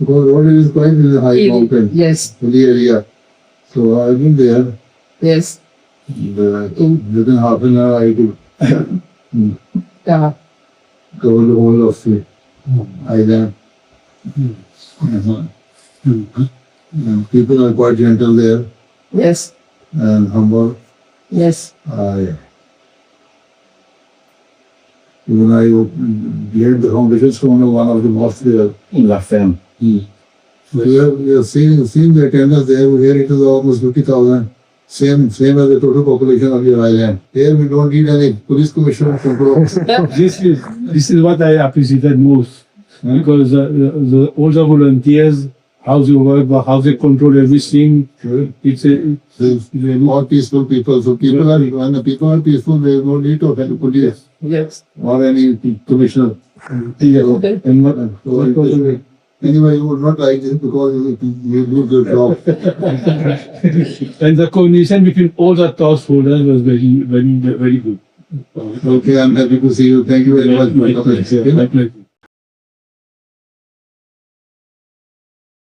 Because Rodrigues is quite in the high mountain. Yes. Hilly area. So I've been there. Yes. Within half an hour I could Yeah. cover the whole of the island. And people are quite gentle there Yes. and humble. Yes. Even I laid the foundation stone of one of the mosques there. La femme. We have seen the attendance there. Here it is almost 50,000. Same as the total population of your island. Here we don't need any police commissioner control. This is what I appreciated most, because all the volunteers, how they work, how they control everything. They're more peaceful people. So when the people are peaceful, there is no need to offend the police Yes. or any commissioner. Anyway, you would not like this because you lose your job. And the coordination between all the task holders was very, very, very good. Okay, I'm happy to see you. Thank you very much for coming. My pleasure.